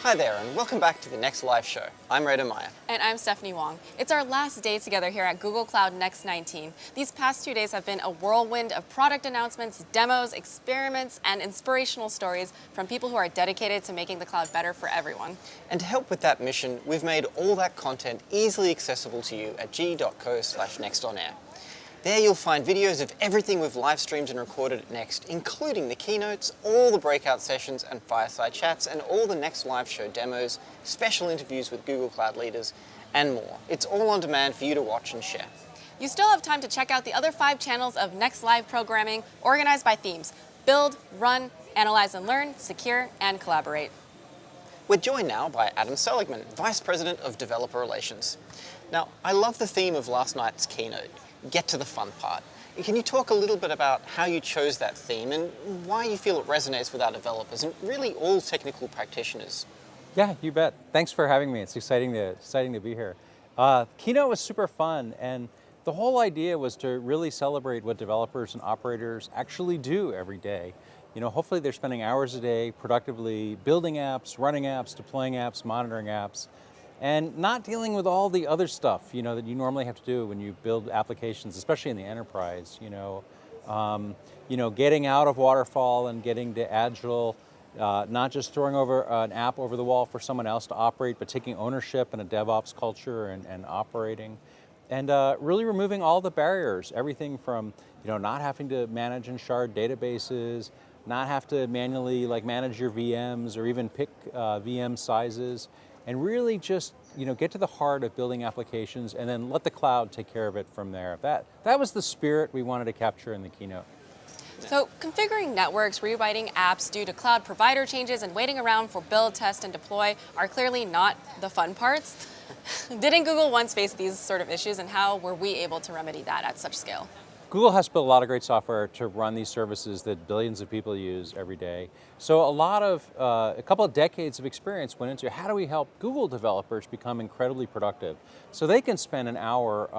Hi there, and welcome back to the Next Live show. I'm Reda Meyer. And I'm Stephanie Wong. It's our last day together here at Google Cloud Next 19. These past 2 days have been a whirlwind of product announcements, demos, experiments, and inspirational stories from people who are dedicated to making the cloud better for everyone. And to help with that mission, we've made all that content easily accessible to you at g.co/nextonair. There you'll find videos of everything we've live streamed and recorded at Next, including the keynotes, all the breakout sessions and fireside chats, and all the Next Live show demos, special interviews with Google Cloud leaders, and more. It's all on demand for you to watch and share. You still have time to check out the other 5 channels of Next Live programming organized by themes: build, run, analyze and learn, secure, and collaborate. We're joined now by Adam Seligman, Vice President of Developer Relations. Now, I love the theme of last night's keynote. Get to the fun part. Can you talk a little bit about how you chose that theme and why you feel it resonates with our developers and really all technical practitioners? Yeah, you bet. Thanks for having me. It's exciting to be here. Keynote was super fun, and the whole idea was to really celebrate what developers and operators actually do every day. You know, hopefully they're spending hours a day productively building apps, running apps, deploying apps, monitoring apps, and not dealing with all the other stuff, you know, that you normally have to do when you build applications, especially in the enterprise. Getting out of waterfall and getting to agile, not just throwing over an app over the wall for someone else to operate, but taking ownership in a DevOps culture and operating, and really removing all the barriers. Everything from not having to manage and shard databases, not have to manually manage your VMs or even pick VM sizes. And really just get to the heart of building applications and then let the cloud take care of it from there. That was the spirit we wanted to capture in the keynote. So configuring networks, rewriting apps due to cloud provider changes, and waiting around for build, test, and deploy are clearly not the fun parts. Didn't Google once face these sort of issues, and how were we able to remedy that at such scale? Google has built a lot of great software to run these services that billions of people use every day. So a couple of decades of experience went into how do we help Google developers become incredibly productive so they can spend an hour,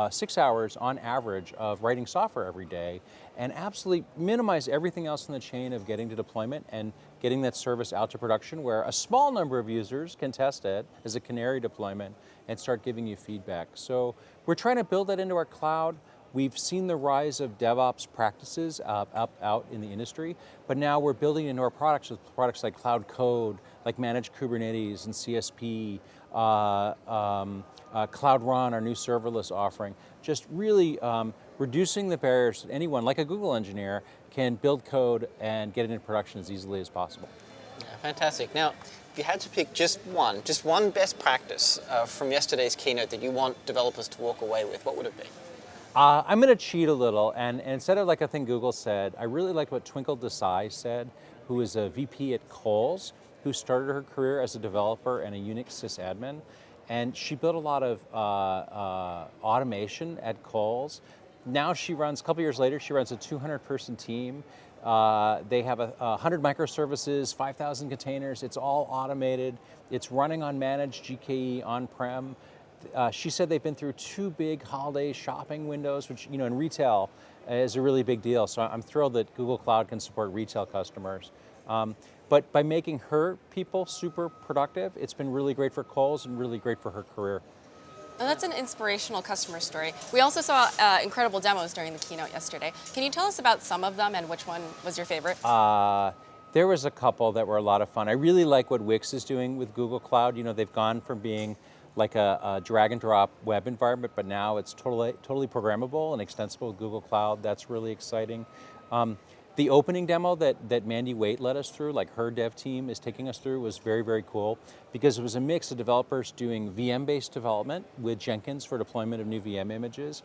6 hours on average of writing software every day and absolutely minimize everything else in the chain of getting to deployment and getting that service out to production where a small number of users can test it as a canary deployment and start giving you feedback. So we're trying to build that into our cloud. We've seen the rise of DevOps practices out in the industry, but now we're building into our products with products like Cloud Code, like Managed Kubernetes and CSP, Cloud Run, our new serverless offering, just really reducing the barriers that anyone, like a Google engineer, can build code and get it into production as easily as possible. Yeah, fantastic. Now, if you had to pick just one best practice from yesterday's keynote that you want developers to walk away with, what would it be? I'm going to cheat a little, and instead of a thing Google said, I really like what Twinkle Desai said, who is a VP at Kohl's, who started her career as a developer and a Unix sysadmin, and she built a lot of automation at Kohl's. Now a couple years later, she runs a 200-person team. They have 100 microservices, 5,000 containers. It's all automated. It's running on managed GKE on-prem. She said they've been through 2 big holiday shopping windows, which in retail is a really big deal. So I'm thrilled that Google Cloud can support retail customers. But by making her people super productive, it's been really great for Kohl's and really great for her career. And that's an inspirational customer story. We also saw incredible demos during the keynote yesterday. Can you tell us about some of them and which one was your favorite? There was a couple that were a lot of fun. I really like what Wix is doing with Google Cloud. They've gone from being like a drag and drop web environment, but now it's totally programmable and extensible with Google Cloud. That's really exciting. The opening demo that Mandy Waite led us through, like her dev team is taking us through, was very, very cool because it was a mix of developers doing VM-based development with Jenkins for deployment of new VM images,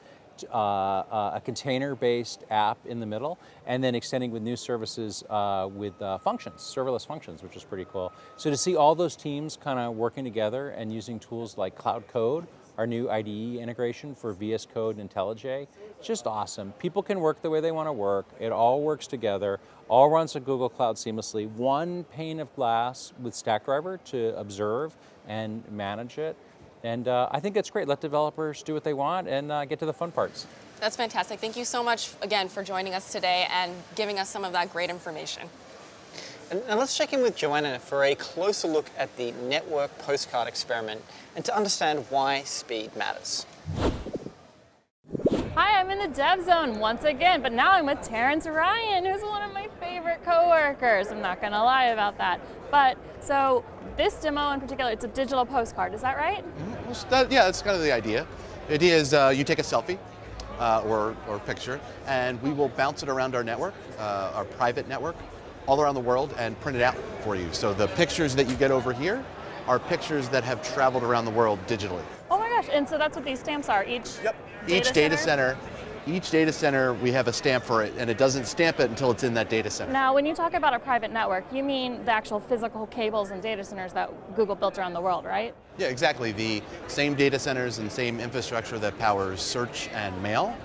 a container-based app in the middle, and then extending with new services with functions, serverless functions, which is pretty cool. So to see all those teams kind of working together and using tools like Cloud Code, our new IDE integration for VS Code and IntelliJ, just awesome. People can work the way they want to work. It all works together, all runs on Google Cloud seamlessly. One pane of glass with Stackdriver to observe and manage it. And I think it's great. Let developers do what they want and get to the fun parts. That's fantastic. Thank you so much again for joining us today and giving us some of that great information. And now let's check in with Joanna for a closer look at the network postcard experiment and to understand why speed matters. Hi, I'm in the dev zone once again, but now I'm with Terrence Ryan, who's one of my favorite coworkers. I'm not gonna lie about that. But so this demo in particular, it's a digital postcard, is that right? Yeah, that's kind of the idea. The idea is you take a selfie or picture, and we will bounce it around our network, our private network, all around the world, and print it out for you. So the pictures that you get over here are pictures that have traveled around the world digitally. Oh my gosh, and so that's what these stamps are, each data center? Each data center, we have a stamp for it, and it doesn't stamp it until it's in that data center. Now, when you talk about a private network, you mean the actual physical cables and data centers that Google built around the world, right? Yeah, exactly. The same data centers and same infrastructure that powers search and mail.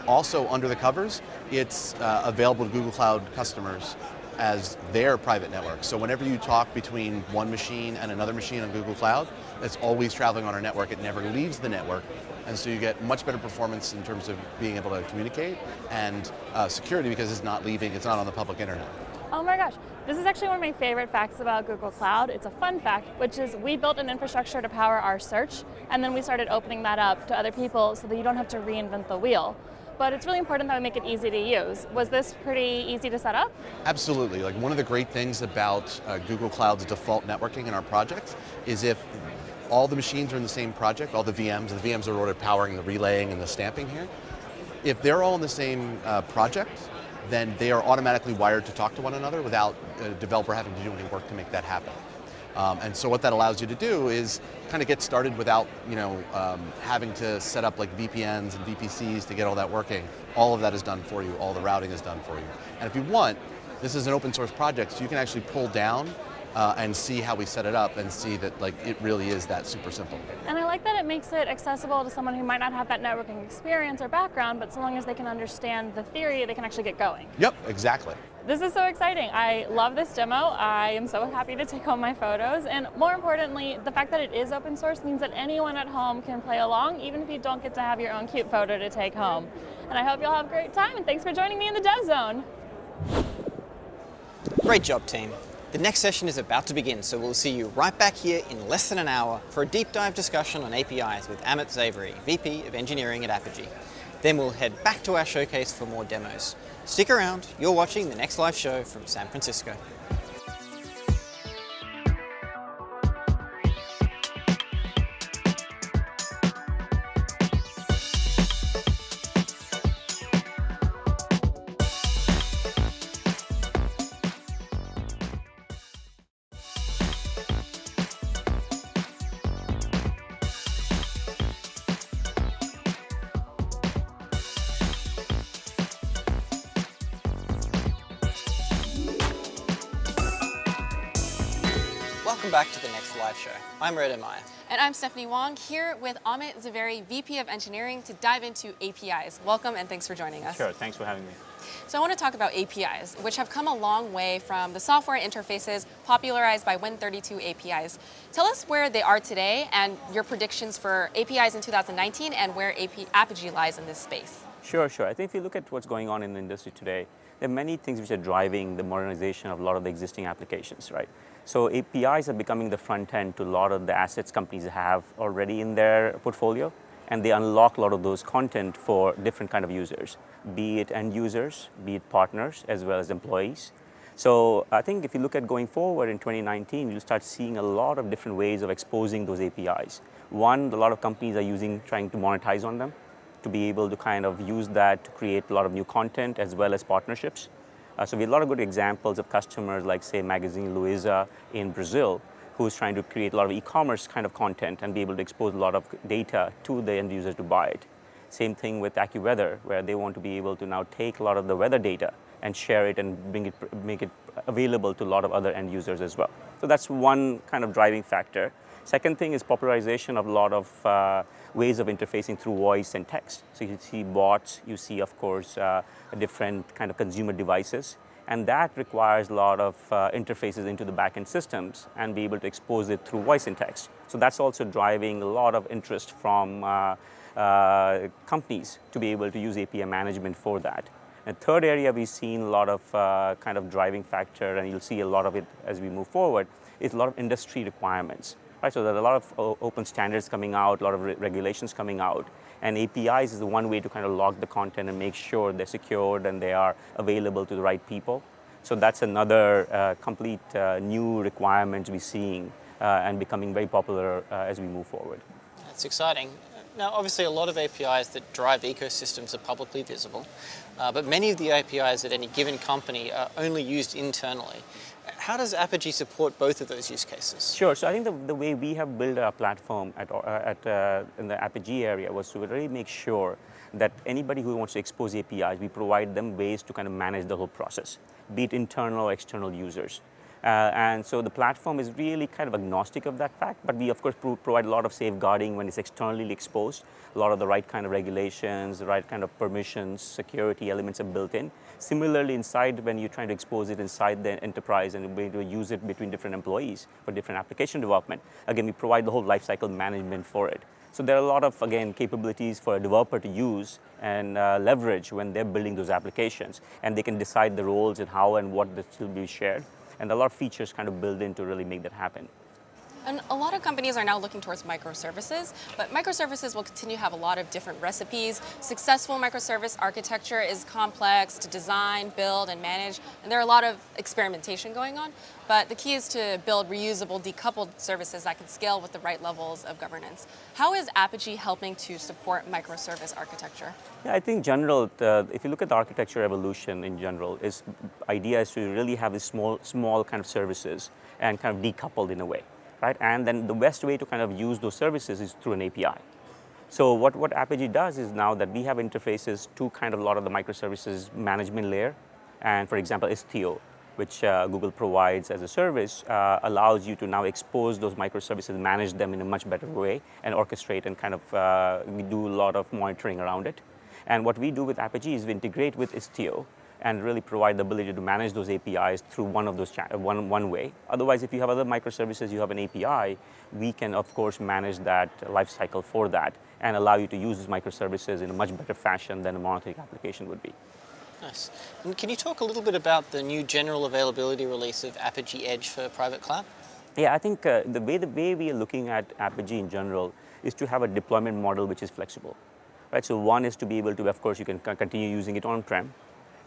Also, under the covers, it's available to Google Cloud customers as their private network. So whenever you talk between one machine and another machine on Google Cloud, it's always traveling on our network. It never leaves the network. And so you get much better performance in terms of being able to communicate and security because it's not leaving, it's not on the public internet. Oh my gosh, this is actually one of my favorite facts about Google Cloud. It's a fun fact, which is we built an infrastructure to power our search, and then we started opening that up to other people so that you don't have to reinvent the wheel. But it's really important that we make it easy to use. Was this pretty easy to set up? Absolutely. Like one of the great things about Google Cloud's default networking in our projects is if all the machines are in the same project, all the VMs are already powering the relaying and the stamping here. If they're all in the same project, then they are automatically wired to talk to one another without a developer having to do any work to make that happen. And so what that allows you to do is kind of get started without having to set up like VPNs and VPCs to get all that working. All of that is done for you. All the routing is done for you. And if you want, this is an open source project, so you can actually pull down and see how we set it up and see that like it really is that super simple. And I like that it makes it accessible to someone who might not have that networking experience or background, but so long as they can understand the theory, they can actually get going. Yep, exactly. This is so exciting. I love this demo. I am so happy to take home my photos. And more importantly, the fact that it is open source means that anyone at home can play along, even if you don't get to have your own cute photo to take home. And I hope you'll have a great time, and thanks for joining me in the Dev Zone. Great job, team. The next session is about to begin, so we'll see you right back here in less than an hour for a deep dive discussion on APIs with Amit Zavery, VP of Engineering at Apogee. Then we'll head back to our showcase for more demos. Stick around, you're watching the next live show from San Francisco. Welcome back to the next live show. I'm Rhoda Meyer. And I'm Stephanie Wong, here with Amit Zavery, VP of Engineering, to dive into APIs. Welcome and thanks for joining us. Sure, thanks for having me. So I want to talk about APIs, which have come a long way from the software interfaces popularized by Win32 APIs. Tell us where they are today and your predictions for APIs in 2019 and where Apogee lies in this space. Sure. I think if you look at what's going on in the industry today, there are many things which are driving the modernization of a lot of the existing applications, right? So APIs are becoming the front end to a lot of the assets companies have already in their portfolio, and they unlock a lot of those content for different kind of users, be it end users, be it partners, as well as employees. So I think if you look at going forward in 2019, you'll start seeing a lot of different ways of exposing those APIs. One, a lot of companies are trying to monetize on them, to be able to kind of use that to create a lot of new content as well as partnerships. So we have a lot of good examples of customers like, say, Magazine Luiza in Brazil, who's trying to create a lot of e-commerce kind of content and be able to expose a lot of data to the end user to buy it. Same thing with AccuWeather, where they want to be able to now take a lot of the weather data and share it and make it available to a lot of other end users as well. So that's one kind of driving factor. Second thing is popularization of a lot of ways of interfacing through voice and text. So you see bots, you see, of course, different kind of consumer devices, and that requires a lot of interfaces into the backend systems and be able to expose it through voice and text. So that's also driving a lot of interest from companies to be able to use API management for that. And third area we've seen a lot of kind of driving factor, and you'll see a lot of it as we move forward, is a lot of industry requirements. Right, so there are a lot of open standards coming out, a lot of regulations coming out, and APIs is the one way to kind of log the content and make sure they're secured and they are available to the right people. So that's another complete new requirement we're seeing and becoming very popular as we move forward. That's exciting. Now, obviously, a lot of APIs that drive ecosystems are publicly visible, but many of the APIs at any given company are only used internally. How does Apogee support both of those use cases? Sure. So I think the way we have built our platform in the Apogee area was to really make sure that anybody who wants to expose APIs, we provide them ways to kind of manage the whole process, be it internal or external users. And so the platform is really kind of agnostic of that fact, but we of course provide a lot of safeguarding when it's externally exposed. A lot of the right kind of regulations, the right kind of permissions, security elements are built in. Similarly, inside, when you're trying to expose it inside the enterprise and way to use it between different employees for different application development, again, we provide the whole lifecycle management for it. So there are a lot of, again, capabilities for a developer to use and leverage when they're building those applications, and they can decide the roles and how and what will be shared. And a lot of features kind of built in to really make that happen. And a lot of companies are now looking towards microservices, but microservices will continue to have a lot of different recipes. Successful microservice architecture is complex to design, build, and manage, and there are a lot of experimentation going on. But the key is to build reusable, decoupled services that can scale with the right levels of governance. How is Apogee helping to support microservice architecture? Yeah, I think in general, if you look at the architecture evolution in general, idea is to really have these small kind of services and kind of decoupled in a way. Right? And then the best way to kind of use those services is through an API. So what Apogee does is now that we have interfaces to kind of a lot of the microservices management layer. And for example, Istio, which Google provides as a service, allows you to now expose those microservices, manage them in a much better way, and orchestrate and kind of we do a lot of monitoring around it. And what we do with Apogee is we integrate with Istio and really provide the ability to manage those APIs through one of those one way. Otherwise, if you have other microservices, you have an API, we can of course manage that lifecycle for that and allow you to use those microservices in a much better fashion than a monolithic application would be. Nice. And can you talk a little bit about the new general availability release of Apogee Edge for private cloud? Yeah, I think the way we are looking at Apogee in general is to have a deployment model which is flexible. Right? So one is to be able to, of course, you can continue using it on-prem.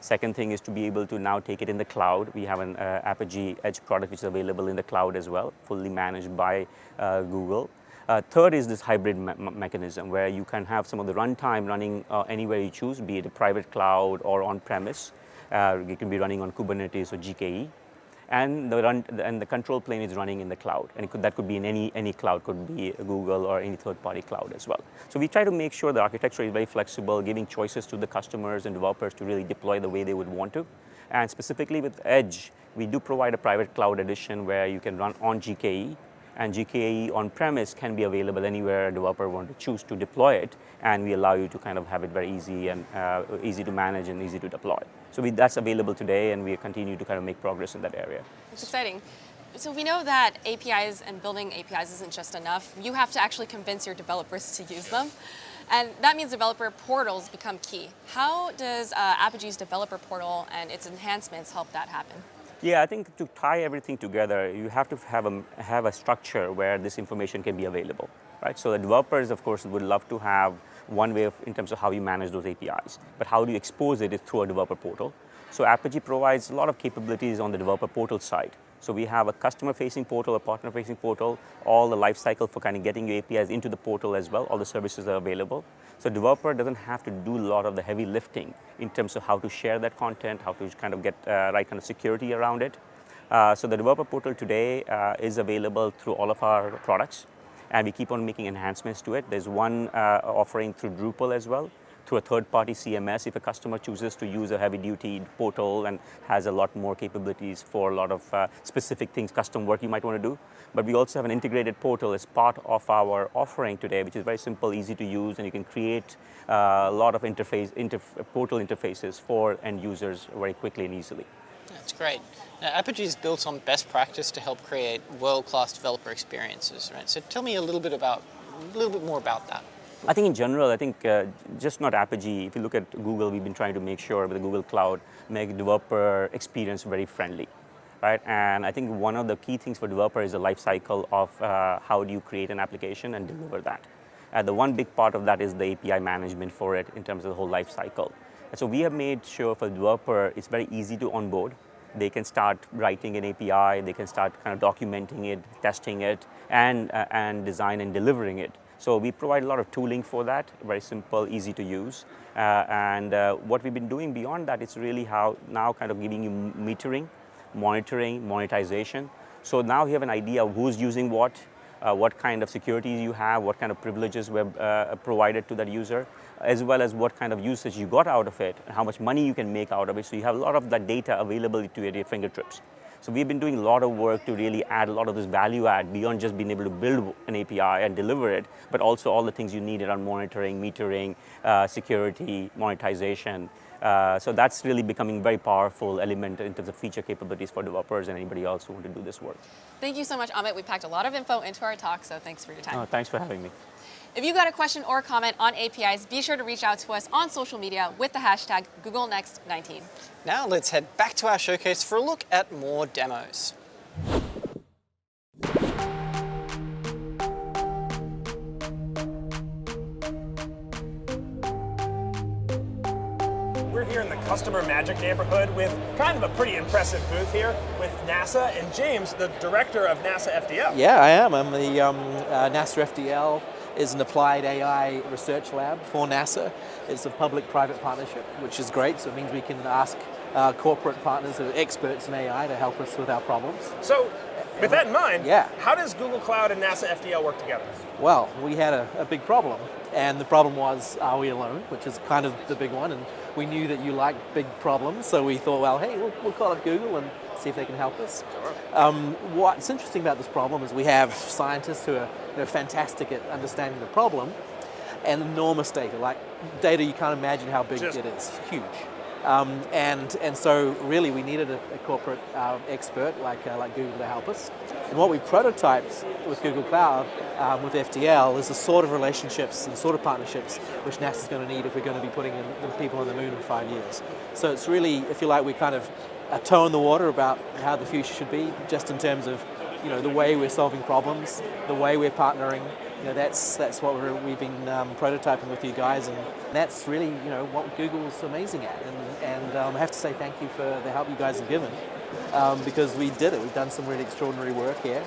Second thing is to be able to now take it in the cloud. We have an Apogee Edge product which is available in the cloud as well, fully managed by Google. Third is this hybrid mechanism where you can have some of the runtime running anywhere you choose, be it a private cloud or on-premise. It can be running on Kubernetes or GKE. And the control plane is running in the cloud, and that could be in any cloud, could be Google or any third-party cloud as well. So we try to make sure the architecture is very flexible, giving choices to the customers and developers to really deploy the way they would want to. And specifically with Edge, we do provide a private cloud edition where you can run on GKE, and GKE on-premise can be available anywhere a developer wants to choose to deploy it, and we allow you to kind of have it very easy and easy to manage and easy to deploy. So that's available today, and we continue to kind of make progress in that area. It's exciting. So we know that APIs and building APIs isn't just enough. You have to actually convince your developers to use them. And that means developer portals become key. How does Apogee's developer portal and its enhancements help that happen? Yeah, I think to tie everything together, you have to have a structure where this information can be available, right? So the developers, of course, would love to have one way in terms of how you manage those APIs, but how do you expose it is through a developer portal. So Apogee provides a lot of capabilities on the developer portal side. So we have a customer-facing portal, a partner-facing portal, all the life cycle for kind of getting your APIs into the portal as well. All the services are available. So developer doesn't have to do a lot of the heavy lifting in terms of how to share that content, how to kind of get right kind of security around it. So the developer portal today is available through all of our products, and we keep on making enhancements to it. There's one offering through Drupal as well, through a third-party CMS if a customer chooses to use a heavy-duty portal and has a lot more capabilities for a lot of specific things, custom work you might want to do. But we also have an integrated portal as part of our offering today, which is very simple, easy to use, and you can create a lot of portal interfaces for end users very quickly and easily. That's great. Now, Apogee is built on best practice to help create world-class developer experiences, right? So tell me a little bit more about that. I think in general, I think just not Apogee. If you look at Google, we've been trying to make sure with the Google Cloud, make developer experience very friendly, right? And I think one of the key things for developer is the life cycle of how do you create an application and deliver that. The one big part of that is the API management for it in terms of the whole life cycle. And so we have made sure for the developer, it's very easy to onboard. They can start writing an API, they can start kind of documenting it, testing it, and design and delivering it. So we provide a lot of tooling for that, very simple, easy to use. And what we've been doing beyond that is really how now kind of giving you metering, monitoring, monetization. So now you have an idea of who's using what kind of securities you have, what kind of privileges were provided to that user, as well as what kind of usage you got out of it, and how much money you can make out of it. So you have a lot of that data available to you at your fingertips. So we've been doing a lot of work to really add a lot of this value add beyond just being able to build an API and deliver it, but also all the things you need around monitoring, metering, security, monetization. So that's really becoming a very powerful element in terms of feature capabilities for developers and anybody else who want to do this work. Thank you so much, Amit. We packed a lot of info into our talk, so thanks for your time. Thanks for having me. If you got a question or comment on APIs, be sure to reach out to us on social media with the hashtag GoogleNext19. Now let's head back to our showcase for a look at more demos. We're here in the Customer Magic neighborhood with kind of a pretty impressive booth here with NASA and James, the director of NASA FDL. Yeah, I am. I'm the NASA FDL is an applied AI research lab for NASA. It's a public-private partnership, which is great. So it means we can ask corporate partners who are experts in AI to help us with our problems. So with that in mind, yeah. How does Google Cloud and NASA FDL work together? Well, we had a big problem. And the problem was, are we alone? Which is kind of the big one. And we knew that you like big problems. So we thought, well, hey, we'll call up Google and see if they can help us. Sure. What's interesting about this problem is we have scientists who are fantastic at understanding the problem, and enormous data, like data you can't imagine how big it is, huge. And so really we needed a corporate expert like Google to help us. And what we prototyped with Google Cloud, with FDL, is the sort of relationships and sort of partnerships which NASA's going to need if we're going to be putting the people on the moon in 5 years. So it's really, if you like, we kind of toe in the water about how the future should be, just in terms of, you know, the way we're solving problems, the way we're partnering. You know, that's what we've been prototyping with you guys, and that's really, you know, what Google's amazing at. And I have to say thank you for the help you guys have given, because we did it. We've done some really extraordinary work here,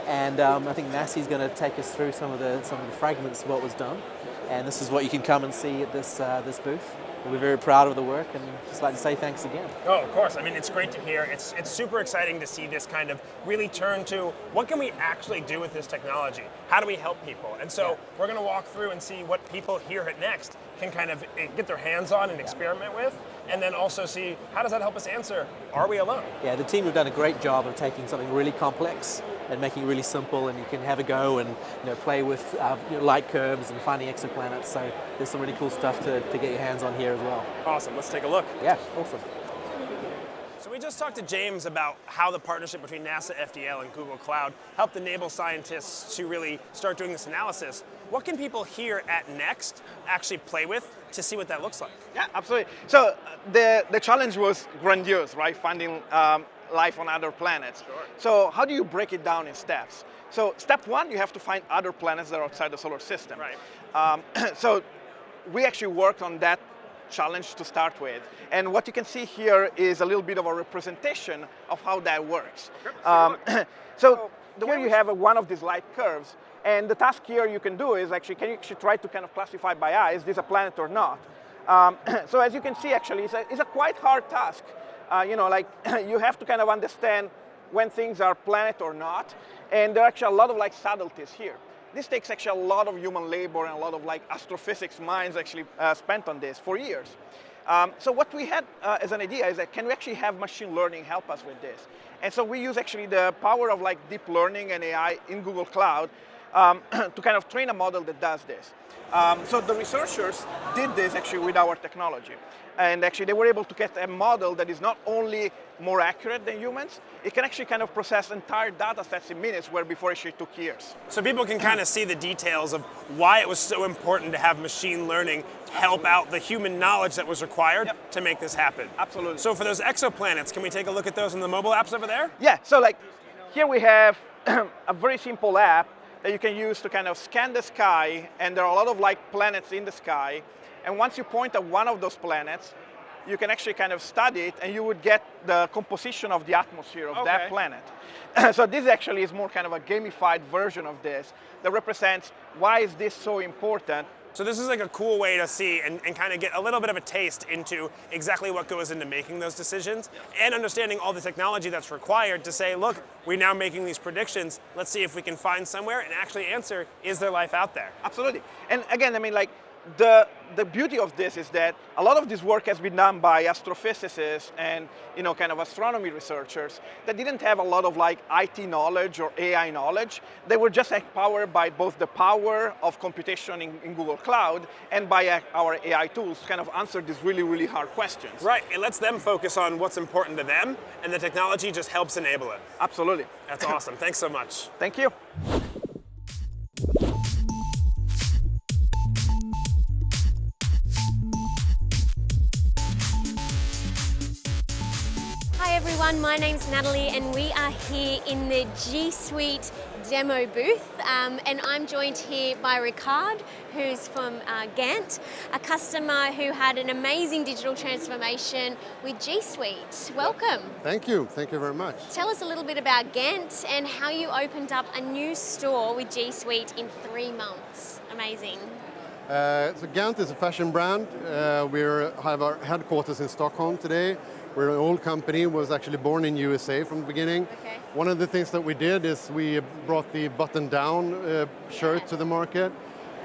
and I think Massey's going to take us through some of the fragments of what was done, and this is what you can come and see at this booth. We're very proud of the work, and just like to say thanks again. Oh, of course. I mean, it's great to hear. It's super exciting to see this kind of really turn to what can we actually do with this technology? How do we help people? And so we're going to walk through and see what people here at Next can kind of get their hands on and experiment with, and then also see how does that help us answer, are we alone? Yeah, the team have done a great job of taking something really complex and making it really simple, and you can have a go and, you know, play with light curves and finding exoplanets. So there's some really cool stuff to get your hands on here as well. Awesome, let's take a look. Yeah, awesome. So we just talked to James about how the partnership between NASA FDL and Google Cloud helped enable scientists to really start doing this analysis. What can people here at Next actually play with to see what that looks like? Yeah, absolutely. So the challenge was grandiose, right? Finding life on other planets. Sure. So how do you break it down in steps? So step one, you have to find other planets that are outside the solar system. Right. So we actually worked on that challenge to start with. And what you can see here is a little bit of a representation of how that works. So the way you have one of these light curves, and the task here you can do is actually, can you actually try to kind of classify by eye, is this a planet or not? So as you can see, actually, it's a quite hard task. You know, like you have to kind of understand when things are planet or not, and there are actually a lot of like subtleties here. This takes actually a lot of human labor and a lot of like astrophysics minds actually spent on this for years. So what we had as an idea is that can we actually have machine learning help us with this? And so we use actually the power of like deep learning and AI in Google Cloud to kind of train a model that does this. So the researchers did this actually with our technology. And actually they were able to get a model that is not only more accurate than humans, it can actually kind of process entire data sets in minutes where before actually it took years. So people can kind of see the details of why it was so important to have machine learning help out the human knowledge that was required to make this happen. Absolutely. So for those exoplanets, can we take a look at those in the mobile apps over there? Yeah, so like here we have a very simple app that you can use to kind of scan the sky, and there are a lot of like planets in the sky. And once you point at one of those planets, you can actually kind of study it, and you would get the composition of the atmosphere of that planet. So this actually is more kind of a gamified version of this that represents why is this so important. So this is like a cool way to see and kind of get a little bit of a taste into exactly what goes into making those decisions and understanding all the technology that's required to say, look, we're now making these predictions. Let's see if we can find somewhere and actually answer, is there life out there? Absolutely. And again, I mean, like, the beauty of this is that a lot of this work has been done by astrophysicists and kind of astronomy researchers that didn't have a lot of like IT knowledge or AI knowledge. They were just empowered by both the power of computation in Google Cloud and by our AI tools to kind of answer these really, really hard questions. Right, it lets them focus on what's important to them, and the technology just helps enable it. Absolutely. That's awesome, thanks so much. Thank you. Hi everyone, my name's Natalie and we are here in the G Suite demo booth and I'm joined here by Ricard, who's from Gant, a customer who had an amazing digital transformation with G Suite. Welcome. Thank you very much. Tell us a little bit about Gant and how you opened up a new store with G Suite in 3 months. Amazing. So Gant is a fashion brand. We have our headquarters in Stockholm today. We're an old company, was actually born in USA from the beginning. Okay. One of the things that we did is we brought the button-down shirt to the market.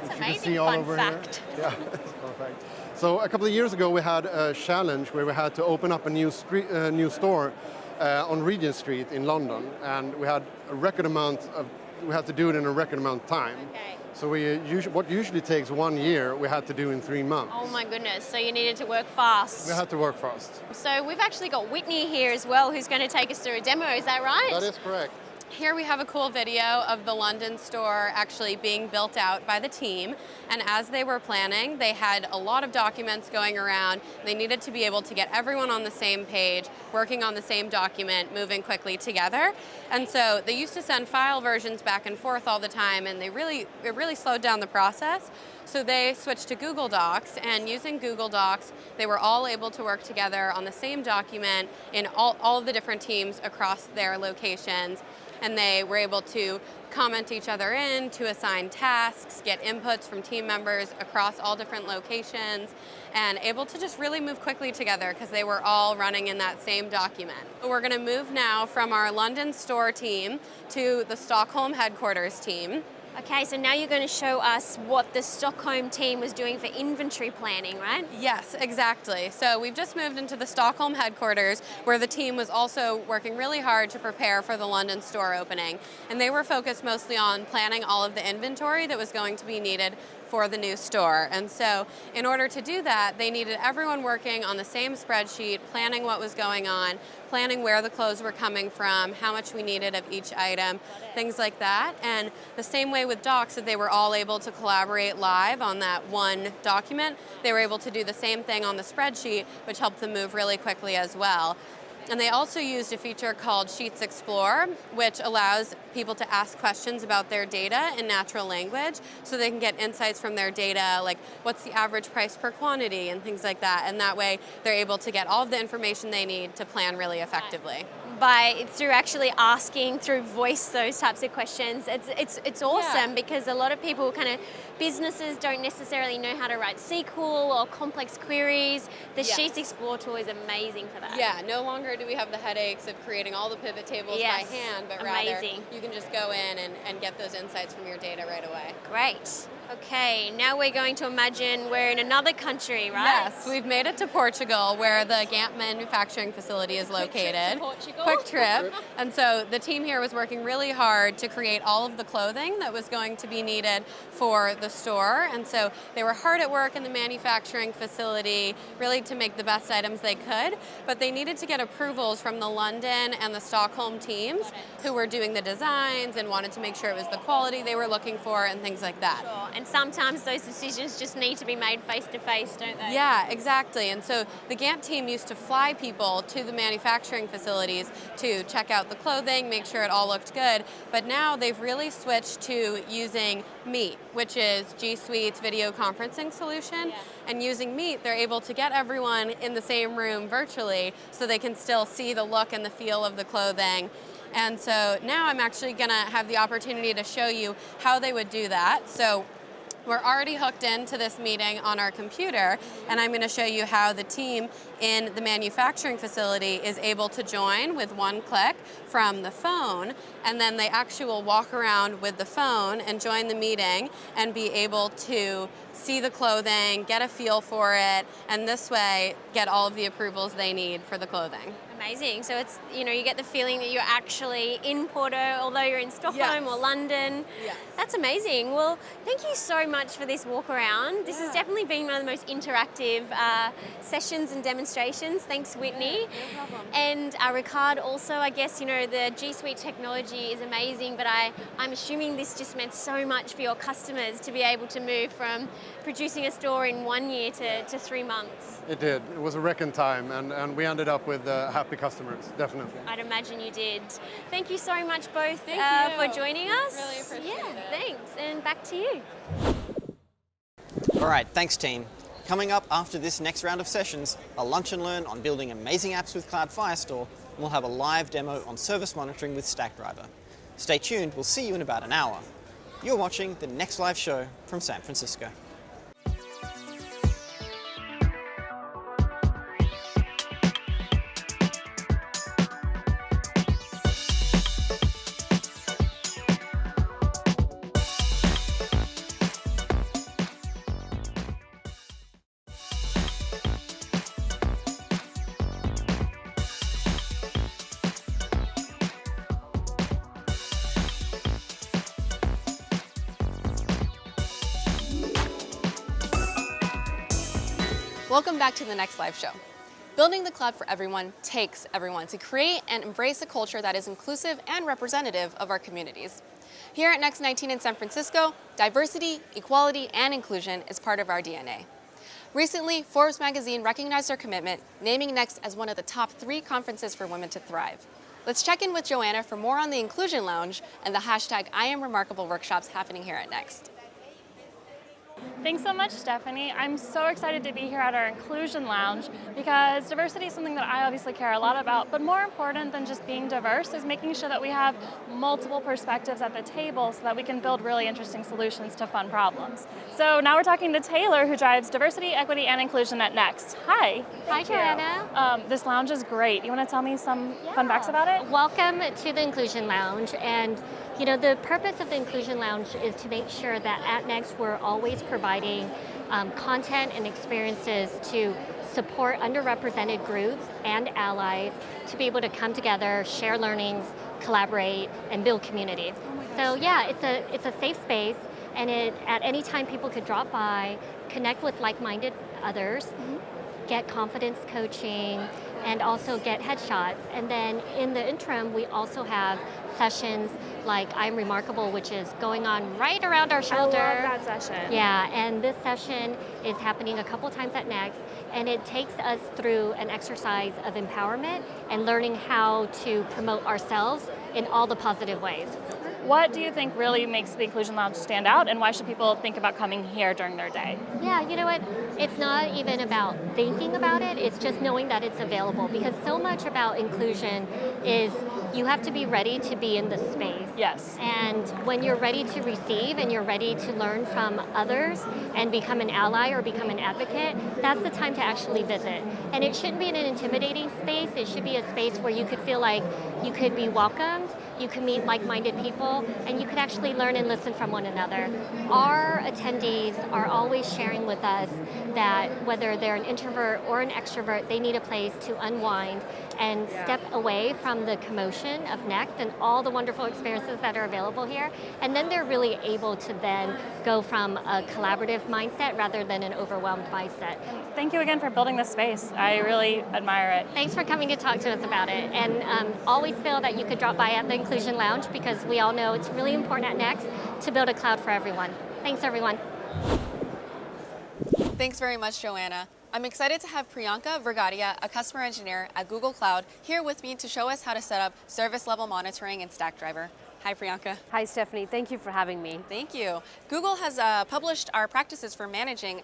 That's which amazing, you can see all fun over fact. Here. Yeah, it's fun fact. So a couple of years ago we had a challenge where we had to open up a new store on Regent Street in London, and we had to do it in a record amount of time. Okay. So what usually takes 1 year, we had to do in 3 months. Oh my goodness, so you needed to work fast. We had to work fast. So we've actually got Whitney here as well, who's going to take us through a demo, is that right? That is correct. Here we have a cool video of the London store actually being built out by the team. And as they were planning, they had a lot of documents going around. They needed to be able to get everyone on the same page, working on the same document, moving quickly together. And so they used to send file versions back and forth all the time, and it really slowed down the process. So they switched to Google Docs, and using Google Docs, they were all able to work together on the same document in all of the different teams across their locations. And they were able to comment each other in, to assign tasks, get inputs from team members across all different locations, and able to just really move quickly together because they were all running in that same document. We're going to move now from our London store team to the Stockholm headquarters team. Okay, so now you're going to show us what the Stockholm team was doing for inventory planning, right? Yes, exactly. So we've just moved into the Stockholm headquarters where the team was also working really hard to prepare for the London store opening. And they were focused mostly on planning all of the inventory that was going to be needed for the new store. And so in order to do that, they needed everyone working on the same spreadsheet, planning what was going on, planning where the clothes were coming from, how much we needed of each item, things like that. And the same way with docs, that they were all able to collaborate live on that one document, they were able to do the same thing on the spreadsheet, which helped them move really quickly as well. And they also used a feature called Sheets Explore, which allows people to ask questions about their data in natural language so they can get insights from their data, like what's the average price per quantity and things like that. And that way they're able to get all of the information they need to plan really effectively. Through actually asking, through voice, those types of questions, it's awesome because a lot of people businesses don't necessarily know how to write SQL or complex queries. The Sheets Explore tool is amazing for that. Yeah, no longer do we have the headaches of creating all the pivot tables by hand, but rather you can just go in and get those insights from your data right away. Great. Okay, now we're going to imagine we're in another country, right? Yes, we've made it to Portugal, where the Gant manufacturing facility is located. Quick trip. And so the team here was working really hard to create all of the clothing that was going to be needed for the store. And so they were hard at work in the manufacturing facility, really to make the best items they could. But they needed to get approvals from the London and the Stockholm teams who were doing the designs and wanted to make sure it was the quality they were looking for and things like that. Sure. And sometimes those decisions just need to be made face to face, don't they? Yeah, exactly. And so the Gant team used to fly people to the manufacturing facilities to check out the clothing, make sure it all looked good. But now they've really switched to using Meet, which is G Suite's video conferencing solution. Yeah. And using Meet, they're able to get everyone in the same room virtually so they can still see the look and the feel of the clothing. And so now I'm actually going to have the opportunity to show you how they would do that. So we're already hooked into this meeting on our computer, and I'm going to show you how the team in the manufacturing facility is able to join with one click from the phone, and then they actually will walk around with the phone and join the meeting and be able to see the clothing, get a feel for it, and this way get all of the approvals they need for the clothing. Amazing. So it's, you get the feeling that you're actually in Porto, although you're in Stockholm or London. Yes. That's amazing. Well, thank you so much for this walk around. This has definitely been one of the most interactive sessions and demonstrations. Thanks, Whitney. No problem. And Ricard, also, I guess, the G Suite technology is amazing, but I'm assuming this just meant so much for your customers to be able to move from producing a store in 1 year to 3 months. It did. It was a record time, and we ended up with happy customers, definitely. I'd imagine you did. Thank you so much both Thank for you. joining us. Really appreciate it. Thanks. And back to you. All right, thanks team. Coming up after this next round of sessions, a lunch and learn on building amazing apps with Cloud Firestore, and we'll have a live demo on service monitoring with Stackdriver. Stay tuned, we'll see you in about an hour. You're watching the next live show from San Francisco. Welcome back to the next live show. Building the cloud for everyone takes everyone to create and embrace a culture that is inclusive and representative of our communities. Here at Next 19 in San Francisco, diversity, equality, and inclusion is part of our DNA. Recently, Forbes magazine recognized our commitment, naming Next as one of the top 3 conferences for women to thrive. Let's check in with Joanna for more on the Inclusion Lounge and the #IamRemarkable workshops happening here at Next. Thanks so much, Stephanie. I'm so excited to be here at our Inclusion Lounge because diversity is something that I obviously care a lot about, but more important than just being diverse is making sure that we have multiple perspectives at the table so that we can build really interesting solutions to fun problems. So now we're talking to Taylor, who drives diversity, equity, and inclusion at Next. Hi. Hi, Joanna. This lounge is great. You want to tell me some fun facts about it? Welcome to the Inclusion Lounge. And the purpose of the Inclusion Lounge is to make sure that at Next we're always providing content and experiences to support underrepresented groups and allies to be able to come together, share learnings, collaborate, and build community. So yeah, it's a safe space, and at any time people could drop by, connect with like-minded others, get confidence coaching, and also get headshots. And then in the interim, we also have sessions like I'm Remarkable, which is going on right around our shelter. I love that session. Yeah, and this session is happening a couple times at Next, and it takes us through an exercise of empowerment and learning how to promote ourselves in all the positive ways. What do you think really makes the Inclusion Lounge stand out, and why should people think about coming here during their day? Yeah, you know what? It's not even about thinking about it, it's just knowing that it's available, because so much about inclusion is you have to be ready to be in the space. Yes. And when you're ready to receive and you're ready to learn from others and become an ally or become an advocate, that's the time to actually visit. And it shouldn't be in an intimidating space, it should be a space where you could feel like you could be welcomed you can meet like-minded people, and you can actually learn and listen from one another. Our attendees are always sharing with us that whether they're an introvert or an extrovert, they need a place to unwind and step away from the commotion of Next and all the wonderful experiences that are available here. And then they're really able to then go from a collaborative mindset rather than an overwhelmed mindset. Thank you again for building this space. I really admire it. Thanks for coming to talk to us about it. And always feel that you could drop by at the Inclusion Lounge because we all know it's really important at Next to build a cloud for everyone. Thanks, everyone. Thanks very much, Joanna. I'm excited to have Priyanka Vergadia, a customer engineer at Google Cloud, here with me to show us how to set up service level monitoring in Stackdriver. Hi, Priyanka. Hi, Stephanie. Thank you for having me. Thank you. Google has published our practices for managing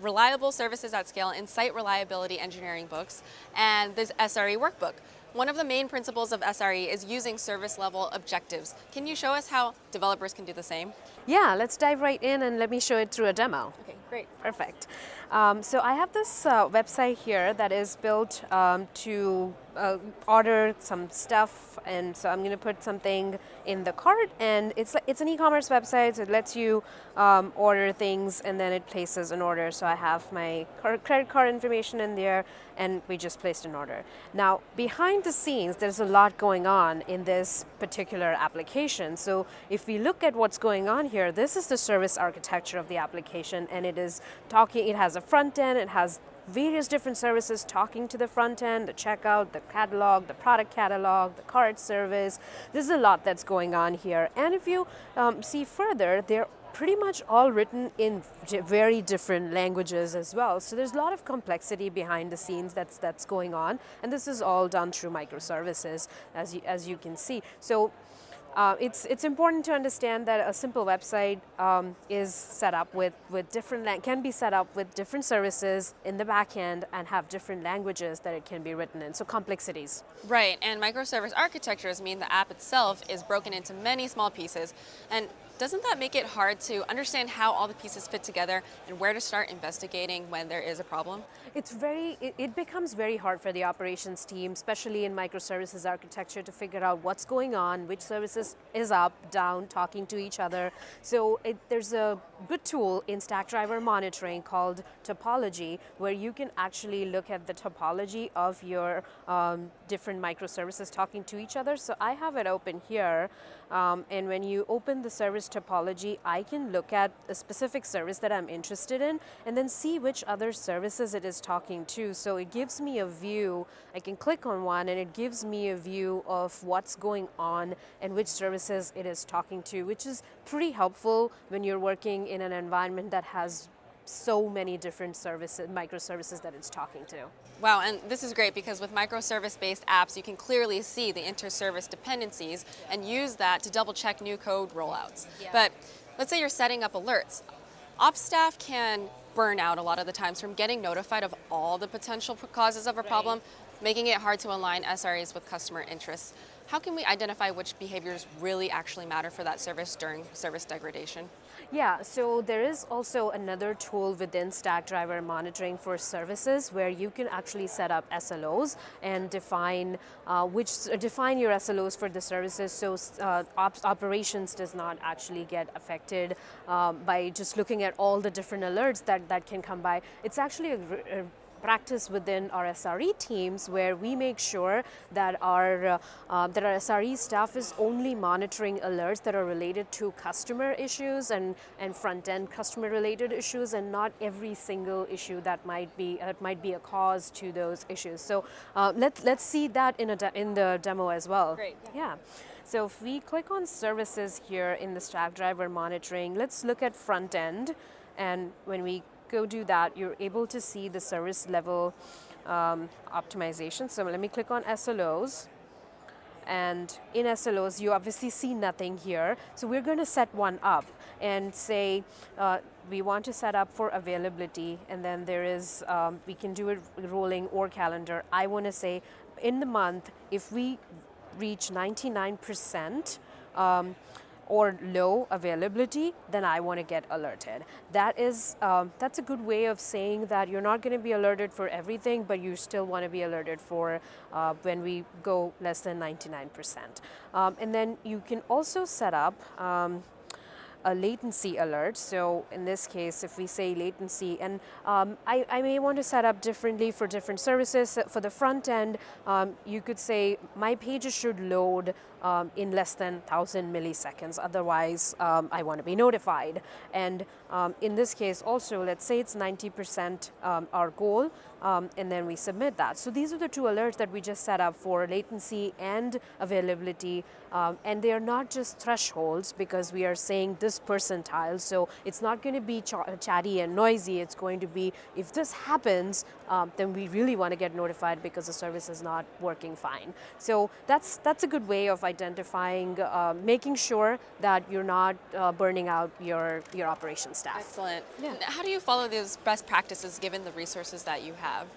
reliable services at scale in Site Reliability Engineering books and this SRE workbook. One of the main principles of SRE is using service level objectives. Can you show us how developers can do the same? Yeah, let's dive right in and let me show it through a demo. Okay, great. Perfect. So I have this website here that is built to order some stuff, and so I'm going to put something in the cart, and it's an e-commerce website, so it lets you order things and then it places an order. So I have my credit card information in there, and we just placed an order. Now, behind the scenes, there's a lot going on in this particular application. So if we look at what's going on here, this is the service architecture of the application, and it has a front end, it has various different services talking to the front end, the checkout, the catalog, the product catalog, the cart service. There's a lot that's going on here. And if you see further, they're pretty much all written in very different languages as well. So there's a lot of complexity behind the scenes that's going on. And this is all done through microservices, as you can see. So it's important to understand that a simple website is set up can be set up with different services in the back end and have different languages that it can be written in. So complexities. Right, and microservice architectures mean the app itself is broken into many small pieces. And doesn't that make it hard to understand how all the pieces fit together and where to start investigating when there is a problem? It becomes very hard for the operations team, especially in microservices architecture, to figure out what's going on, which services is up, down, talking to each other. So there's a good tool in Stackdriver monitoring called topology, where you can actually look at the topology of your different microservices talking to each other. So I have it open here. And when you open the service topology, I can look at a specific service that I'm interested in and then see which other services it is talking to. So it gives me a view. I can click on one and it gives me a view of what's going on and which services it is talking to, which is pretty helpful when you're working in an environment that has so many different microservices that it's talking to. Wow, and this is great because with microservice-based apps, you can clearly see the inter-service dependencies and use that to double-check new code rollouts. Yeah. But let's say you're setting up alerts. Ops staff can burn out a lot of the times from getting notified of all the potential causes of a problem, making it hard to align SREs with customer interests. How can we identify which behaviors really actually matter for that service during service degradation? Yeah, so there is also another tool within Stackdriver monitoring for services where you can actually set up SLOs and define your SLOs for the services, so operations does not actually get affected by just looking at all the different alerts that can come by. It's actually a practice within our SRE teams where we make sure that our SRE staff is only monitoring alerts that are related to customer issues and front-end customer-related issues, and not every single issue that might be a cause to those issues. So let's see that in the demo as well. Great. Yeah. So if we click on services here in the Stackdriver monitoring, let's look at front-end, and when we go do that, you're able to see the service level optimization. So let me click on SLOs. And in SLOs, you obviously see nothing here. So we're going to set one up and say we want to set up for availability. And then there is, we can do it rolling or calendar. I want to say in the month, if we reach 99%, or low availability, then I want to get alerted. That's a good way of saying that you're not going to be alerted for everything, but you still want to be alerted for when we go less than 99%. And then you can also set up a latency alert. So in this case, if we say latency, and I may want to set up differently for different services. For the front end, you could say my pages should load in less than 1,000 milliseconds. Otherwise, I want to be notified. And in this case also, let's say it's 90% our goal, and then we submit that. So these are the two alerts that we just set up for latency and availability. And they are not just thresholds because we are saying this percentile. So it's not going to be chatty and noisy. It's going to be, if this happens, then we really want to get notified because the service is not working fine. So that's a good way of identifying, making sure that you're not burning out your operations staff. Excellent. Yeah. How do you follow those best practices given the resources that you have?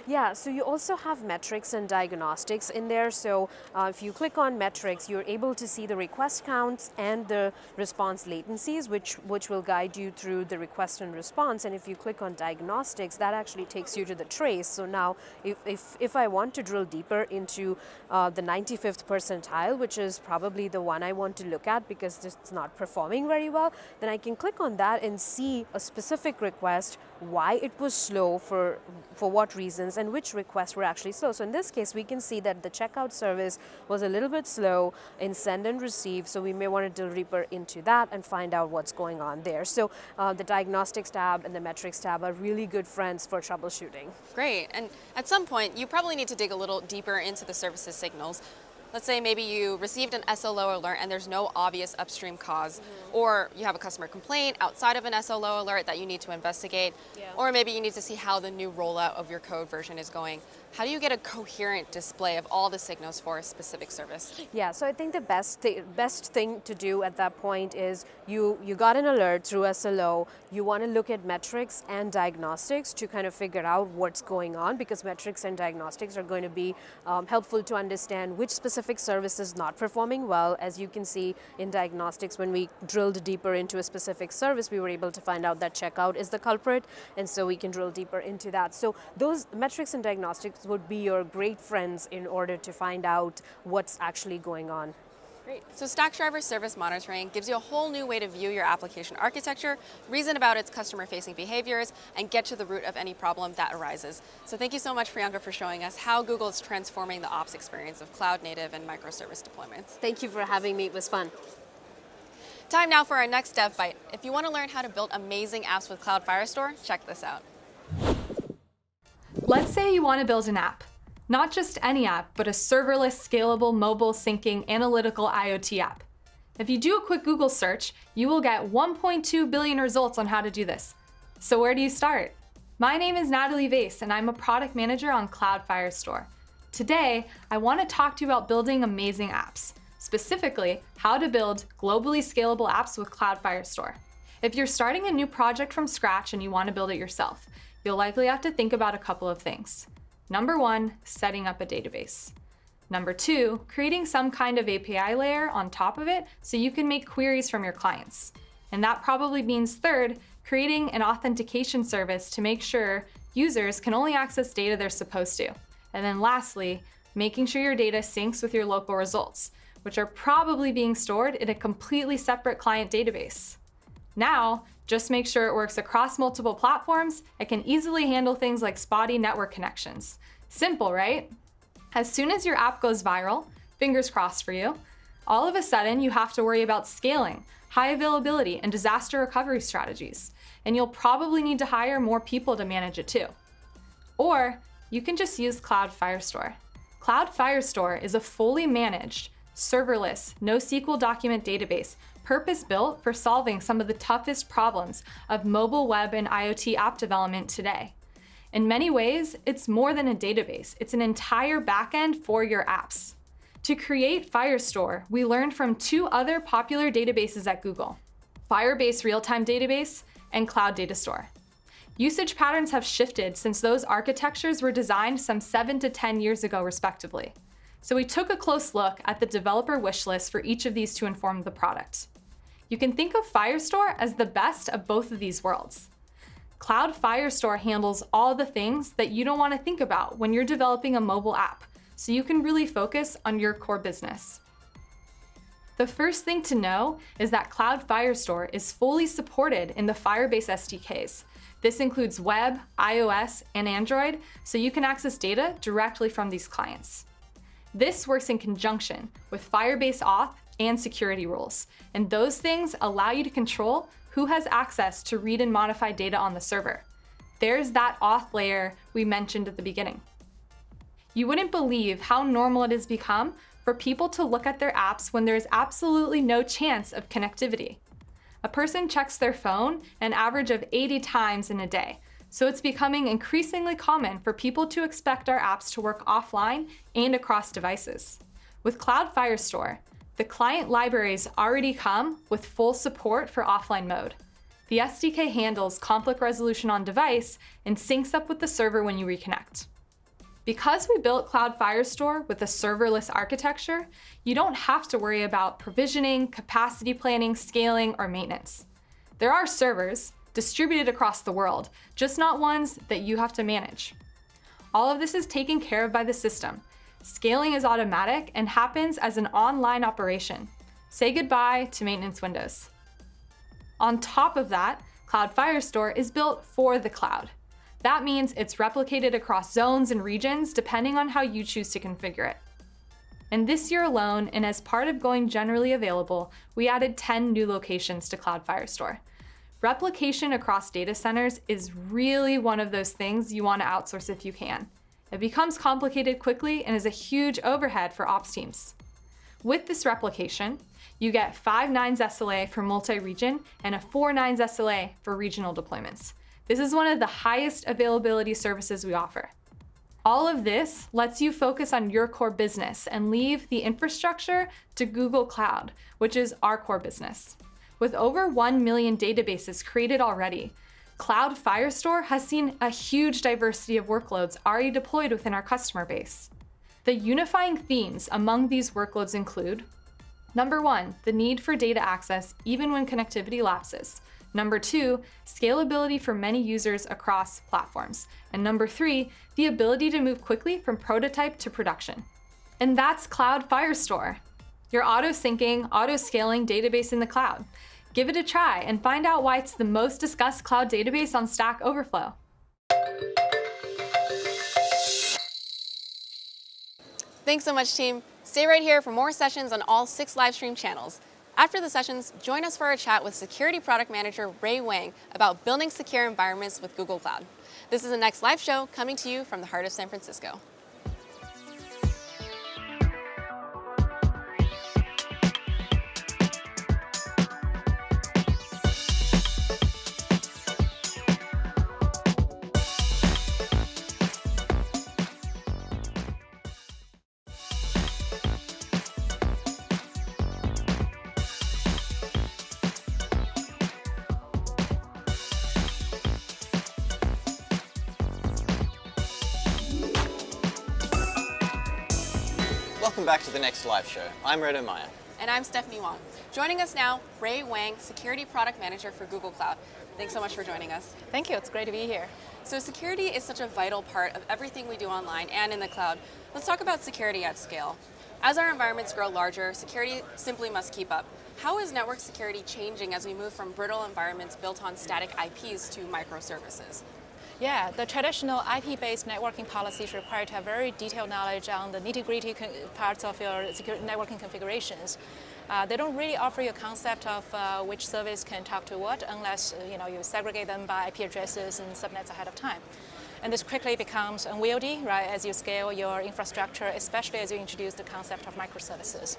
Yeah, so you also have metrics and diagnostics in there. So if you click on metrics, you're able to see the request counts and the response latencies, which will guide you through the request and response. And if you click on diagnostics, that actually takes you to the trace. So now if I want to drill deeper into the 95th percentile, which is probably the one I want to look at because it's not performing very well, then I can click on that and see a specific request, why it was slow, for what reasons, and which requests were actually slow. So in this case, we can see that the checkout service was a little bit slow in send and receive, so we may want to drill deeper into that and find out what's going on there. So the diagnostics tab and the metrics tab are really good friends for troubleshooting. Great, and at some point, you probably need to dig a little deeper into the service's signals. Let's say maybe you received an SLO alert and there's no obvious upstream cause, or you have a customer complaint outside of an SLO alert that you need to investigate, or maybe you need to see how the new rollout of your code version is going. How do you get a coherent display of all the signals for a specific service? Yeah, so I think the best thing to do at that point is you got an alert through SLO, you want to look at metrics and diagnostics to kind of figure out what's going on, because metrics and diagnostics are going to be helpful to understand which specific service is not performing well. As you can see in diagnostics, when we drilled deeper into a specific service, we were able to find out that checkout is the culprit, and so we can drill deeper into that. So those metrics and diagnostics would be your great friends in order to find out what's actually going on. Great. So Stackdriver Service Monitoring gives you a whole new way to view your application architecture, reason about its customer-facing behaviors, and get to the root of any problem that arises. So thank you so much, Priyanka, for showing us how Google is transforming the ops experience of cloud-native and microservice deployments. Thank you for having me. It was fun. Time now for our next Dev Bite. If you want to learn how to build amazing apps with Cloud Firestore, check this out. Let's say you want to build an app. Not just any app, but a serverless, scalable, mobile, syncing, analytical IoT app. If you do a quick Google search, you will get 1.2 billion results on how to do this. So where do you start? My name is Natalie Vase, and I'm a product manager on Cloud Firestore. Today, I want to talk to you about building amazing apps, specifically how to build globally scalable apps with Cloud Firestore. If you're starting a new project from scratch and you want to build it yourself, you'll likely have to think about a couple of things. Number one, setting up a database. Number two, creating some kind of API layer on top of it so you can make queries from your clients. And that probably means third, creating an authentication service to make sure users can only access data they're supposed to. And then lastly, making sure your data syncs with your local results, which are probably being stored in a completely separate client database. Now, just make sure it works across multiple platforms and can easily handle things like spotty network connections. Simple, right? As soon as your app goes viral, fingers crossed for you, all of a sudden you have to worry about scaling, high availability, and disaster recovery strategies. And you'll probably need to hire more people to manage it too. Or you can just use Cloud Firestore. Cloud Firestore is a fully managed, serverless, NoSQL document database purpose-built for solving some of the toughest problems of mobile web and IoT app development today. In many ways, it's more than a database. It's an entire backend for your apps. To create Firestore, we learned from two other popular databases at Google, Firebase Real-Time Database and Cloud Data Store. Usage patterns have shifted since those architectures were designed some 7 to 10 years ago, respectively. So we took a close look at the developer wish list for each of these to inform the product. You can think of Firestore as the best of both of these worlds. Cloud Firestore handles all the things that you don't want to think about when you're developing a mobile app, so you can really focus on your core business. The first thing to know is that Cloud Firestore is fully supported in the Firebase SDKs. This includes web, iOS, and Android, so you can access data directly from these clients. This works in conjunction with Firebase Auth and security rules, and those things allow you to control who has access to read and modify data on the server. There's that auth layer we mentioned at the beginning. You wouldn't believe how normal it has become for people to look at their apps when there's absolutely no chance of connectivity. A person checks their phone an average of 80 times in a day, so it's becoming increasingly common for people to expect our apps to work offline and across devices. With Cloud Firestore, the client libraries already come with full support for offline mode. The SDK handles conflict resolution on device and syncs up with the server when you reconnect. Because we built Cloud Firestore with a serverless architecture, you don't have to worry about provisioning, capacity planning, scaling, or maintenance. There are servers distributed across the world, just not ones that you have to manage. All of this is taken care of by the system. Scaling is automatic and happens as an online operation. Say goodbye to maintenance windows. On top of that, Cloud Firestore is built for the cloud. That means it's replicated across zones and regions depending on how you choose to configure it. And this year alone, and as part of going generally available, we added 10 new locations to Cloud Firestore. Replication across data centers is really one of those things you want to outsource if you can. It becomes complicated quickly and is a huge overhead for ops teams. With this replication, you get 5 nines SLA for multi-region and a 4 nines SLA for regional deployments. This is one of the highest availability services we offer. All of this lets you focus on your core business and leave the infrastructure to Google Cloud, which is our core business. With over 1 million databases created already, Cloud Firestore has seen a huge diversity of workloads already deployed within our customer base. The unifying themes among these workloads include: number 1, the need for data access even when connectivity lapses. Number 2, scalability for many users across platforms. And number 3, the ability to move quickly from prototype to production. And that's Cloud Firestore, your auto-syncing, auto-scaling database in the cloud. Give it a try and find out why it's the most discussed cloud database on Stack Overflow. Thanks so much, team. Stay right here for more sessions on all 6 live stream channels. After the sessions, join us for a chat with Security Product Manager Ray Wang about building secure environments with Google Cloud. This is the next live show coming to you from the heart of San Francisco. Welcome back to the next live show. I'm Redo Meyer. And I'm Stephanie Wong. Joining us now, Ray Wang, Security Product Manager for Google Cloud. Thanks so much for joining us. Thank you, it's great to be here. So security is such a vital part of everything we do online and in the cloud. Let's talk about security at scale. As our environments grow larger, security simply must keep up. How is network security changing as we move from brittle environments built on static IPs to microservices? Yeah, the traditional IP-based networking policies require to have very detailed knowledge on the nitty-gritty parts of your secure networking configurations. They don't really offer you a concept of which service can talk to what unless you segregate them by IP addresses and subnets ahead of time. And this quickly becomes unwieldy, right, as you scale your infrastructure, especially as you introduce the concept of microservices.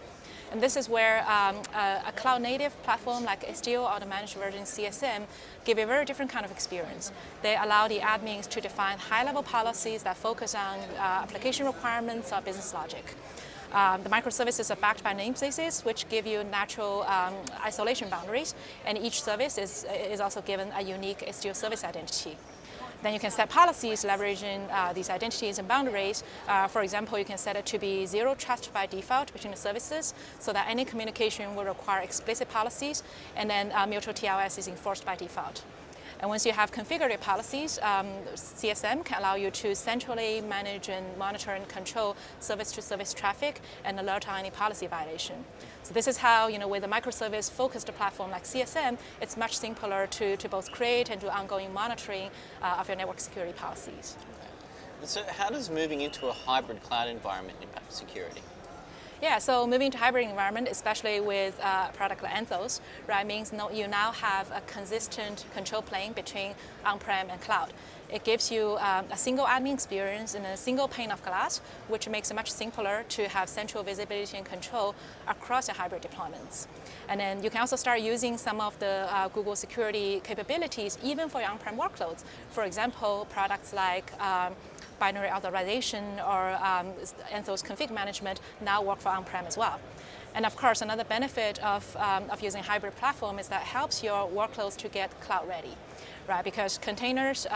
And this is where a cloud-native platform like Istio or the managed version CSM give a very different kind of experience. They allow the admins to define high-level policies that focus on application requirements or business logic. The microservices are backed by namespaces, which give you natural isolation boundaries, and each service is also given a unique Istio service identity. Then you can set policies leveraging these identities and boundaries. For example, you can set it to be zero trust by default between the services, so that any communication will require explicit policies, and then mutual TLS is enforced by default. And once you have configured your policies, CSM can allow you to centrally manage and monitor and control service-to-service traffic and alert on any policy violation. So this is how, with a microservice-focused platform like CSM, it's much simpler to both create and do ongoing monitoring of your network security policies. Okay. And so how does moving into a hybrid cloud environment impact security? Yeah, so moving to hybrid environment, especially with a product like Anthos, right, means you now have a consistent control plane between on-prem and cloud. It gives you a single admin experience in a single pane of glass, which makes it much simpler to have central visibility and control across your hybrid deployments. And then you can also start using some of the Google security capabilities even for your on-prem workloads. For example, products like binary authorization or Anthos config management now work for on-prem as well. And of course, another benefit of using a hybrid platform is that it helps your workloads to get cloud ready, right? Because containers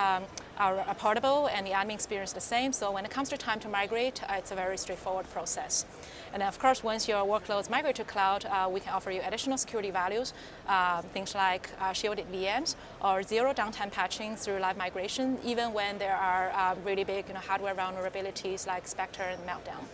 are portable and the admin experience is the same. So when it comes to time to migrate, it's a very straightforward process. And of course, once your workloads migrate to cloud, we can offer you additional security values, things like shielded VMs or zero downtime patching through live migration, even when there are really big hardware vulnerabilities like Spectre and Meltdown.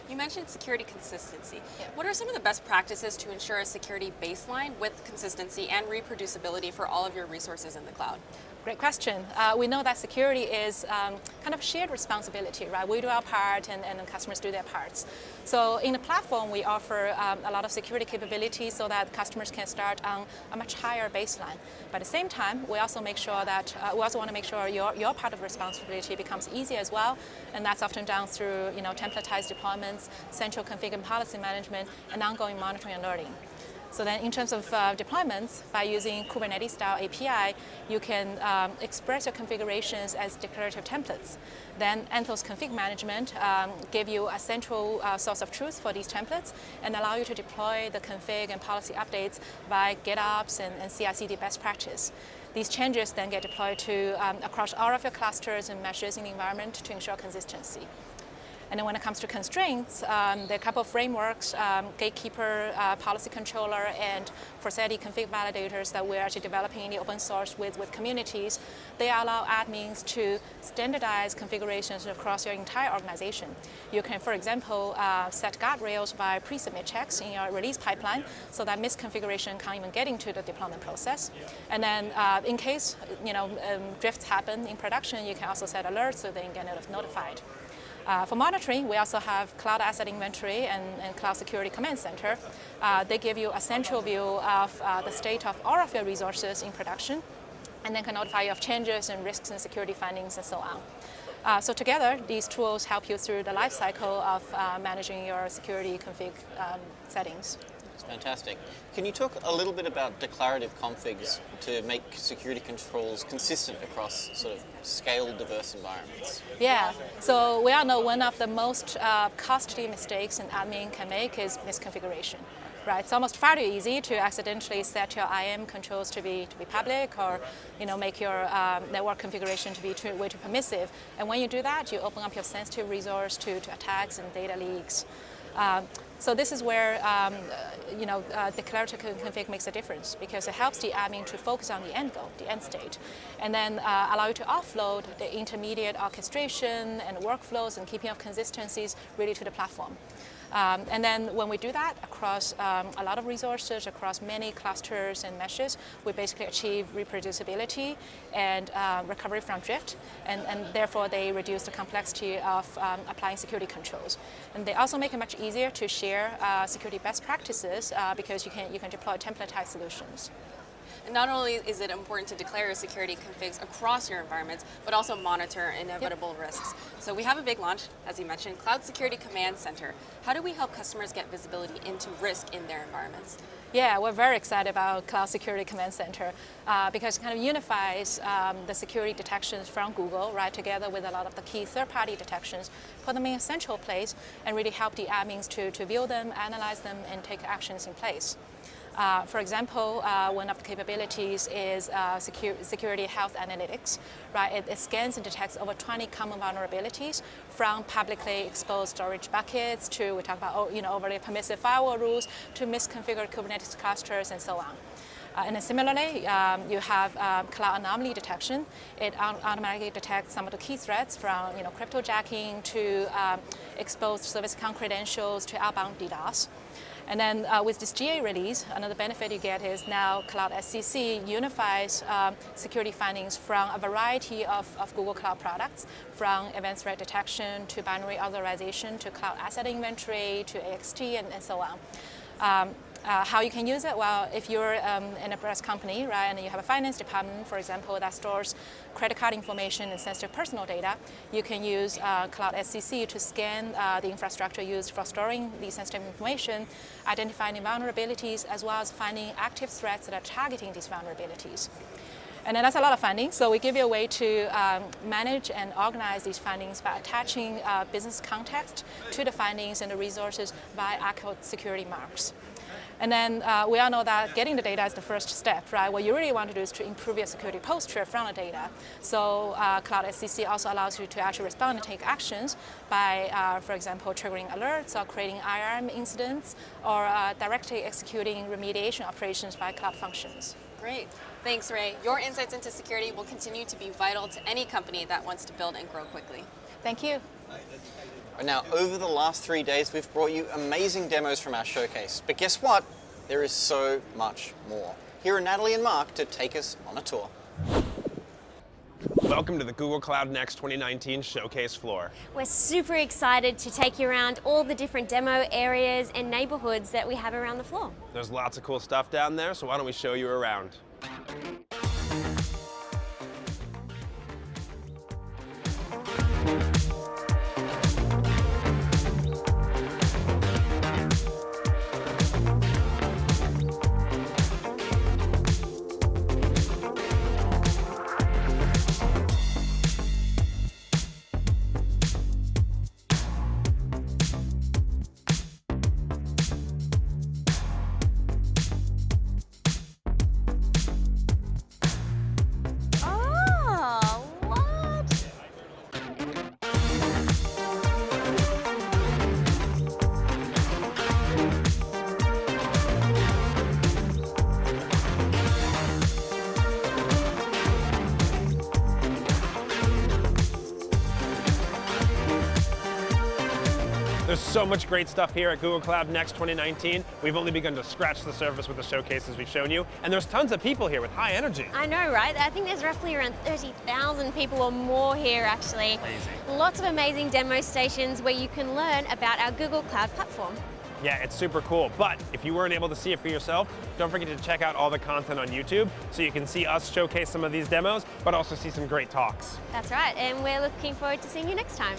You mentioned security consistency. Yeah. What are some of the best practices to ensure a security baseline with consistency and reproducibility for all of your resources in the cloud? Great question. We know that security is kind of shared responsibility, right? We do our part and the customers do their parts. So in the platform, we offer a lot of security capabilities so that customers can start on a much higher baseline. But at the same time, we also make sure that we also want to make sure your part of responsibility becomes easy as well, and that's often done through templatized deployments, central config and policy management, and ongoing monitoring and alerting. So then in terms of deployments, by using Kubernetes-style API, you can express your configurations as declarative templates. Then Anthos config management give you a central source of truth for these templates and allow you to deploy the config and policy updates by GitOps and CI/CD best practice. These changes then get deployed to across all of your clusters and meshes in the environment to ensure consistency. And then when it comes to constraints, there are a couple of frameworks, Gatekeeper, Policy Controller, and Forseti config validators that we're actually developing in the open source with communities. They allow admins to standardize configurations across your entire organization. You can, for example, set guardrails by pre-submit checks in your release pipeline so that misconfiguration can't even get into the deployment process. And then in case drifts happen in production, you can also set alerts so they can get notified. For monitoring, we also have Cloud Asset Inventory and Cloud Security Command Center. They give you a central view of the state of all of your resources in production, and then can notify you of changes and risks and security findings and so on. So together, these tools help you through the life cycle of managing your security config settings. Fantastic. Can you talk a little bit about declarative configs to make security controls consistent across sort of scaled, diverse environments? Yeah, so we all know one of the most costly mistakes an admin can make is misconfiguration. Right, it's almost far too easy to accidentally set your IAM controls to be public, or make your network configuration to be way too permissive. And when you do that, you open up your sensitive resource to attacks and data leaks. So this is where declarative config makes a difference, because it helps the admin to focus on the end goal, the end state, and then allow you to offload the intermediate orchestration and workflows and keeping of consistencies really to the platform. And then when we do that across a lot of resources, across many clusters and meshes, we basically achieve reproducibility and recovery from drift, and therefore they reduce the complexity of applying security controls. And they also make it much easier to share security best practices because you can deploy templatized solutions. And not only is it important to declare your security configs across your environments, but also monitor inevitable risks. So we have a big launch, as you mentioned, Cloud Security Command Center. How do we help customers get visibility into risk in their environments? Yeah, we're very excited about Cloud Security Command Center because it kind of unifies the security detections from Google, right, together with a lot of the key third-party detections, put them in a central place, and really help the admins to view them, analyze them, and take actions in place. For example, one of the capabilities is security health analytics, right? It scans and detects over 20 common vulnerabilities from publicly exposed storage buckets to, we talk about overly permissive firewall rules, to misconfigured Kubernetes clusters and so on. And then similarly, you have cloud anomaly detection. It automatically detects some of the key threats from cryptojacking to exposed service account credentials to outbound DDoS. And then with this GA release, another benefit you get is now Cloud SCC unifies security findings from a variety of Google Cloud products, from advanced threat detection to binary authorization to cloud asset inventory to AXT and so on. How you can use it? Well, if you're an enterprise company, right, and you have a finance department, for example, that stores credit card information and sensitive personal data, you can use Cloud SCC to scan the infrastructure used for storing the sensitive information, identifying vulnerabilities, as well as finding active threats that are targeting these vulnerabilities. And then that's a lot of findings, so we give you a way to manage and organize these findings by attaching business context to the findings and the resources by ACO security marks. And then we all know that getting the data is the first step, right? What you really want to do is to improve your security posture from the data. So Cloud SCC also allows you to actually respond and take actions by, for example, triggering alerts or creating IRM incidents or directly executing remediation operations by Cloud Functions. Great. Thanks, Ray. Your insights into security will continue to be vital to any company that wants to build and grow quickly. Thank you. Now, over the last 3 days, we've brought you amazing demos from our showcase. But guess what? There is so much more. Here are Natalie and Mark to take us on a tour. Welcome to the Google Cloud Next 2019 showcase floor. We're super excited to take you around all the different demo areas and neighborhoods that we have around the floor. There's lots of cool stuff down there, so why don't we show you around? There's so much great stuff here at Google Cloud Next 2019. We've only begun to scratch the surface with the showcases we've shown you, and there's tons of people here with high energy. I know, right? I think there's roughly around 30,000 people or more here, actually. Amazing. Lots of amazing demo stations where you can learn about our Google Cloud platform. Yeah, it's super cool, but if you weren't able to see it for yourself, don't forget to check out all the content on YouTube so you can see us showcase some of these demos, but also see some great talks. That's right, and we're looking forward to seeing you next time.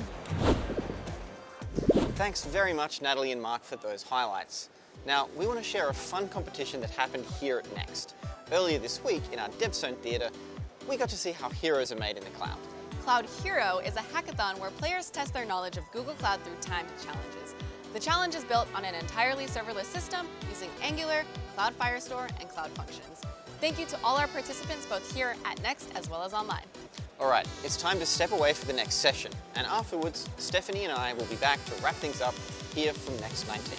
Thanks very much, Natalie and Mark, for those highlights. Now, we want to share a fun competition that happened here at Next. Earlier this week, in our DevZone Theatre, we got to see how heroes are made in the cloud. Cloud Hero is a hackathon where players test their knowledge of Google Cloud through timed challenges. The challenge is built on an entirely serverless system using Angular, Cloud Firestore, and Cloud Functions. Thank you to all our participants both here at Next as well as online. All right, it's time to step away for the next session, and afterwards, Stephanie and I will be back to wrap things up here from Next 19.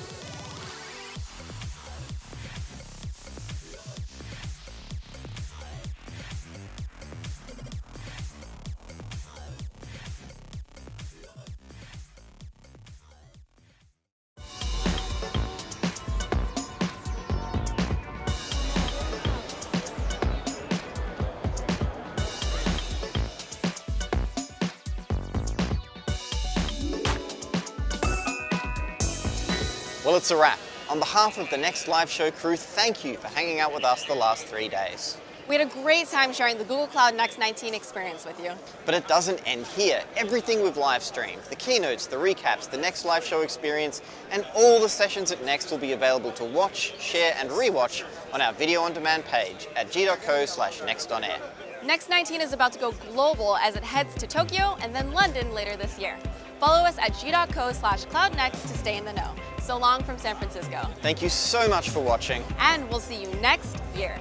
Well, it's a wrap. On behalf of the Next Live Show crew, thank you for hanging out with us the last 3 days. We had a great time sharing the Google Cloud Next 19 experience with you. But it doesn't end here. Everything we've live streamed, the keynotes, the recaps, the Next Live Show experience, and all the sessions at Next will be available to watch, share, and rewatch on our video on demand page at g.co/nextonair. Next 19 is about to go global as it heads to Tokyo and then London later this year. Follow us at g.co/cloudnext to stay in the know. So long from San Francisco. Thank you so much for watching. And we'll see you next year.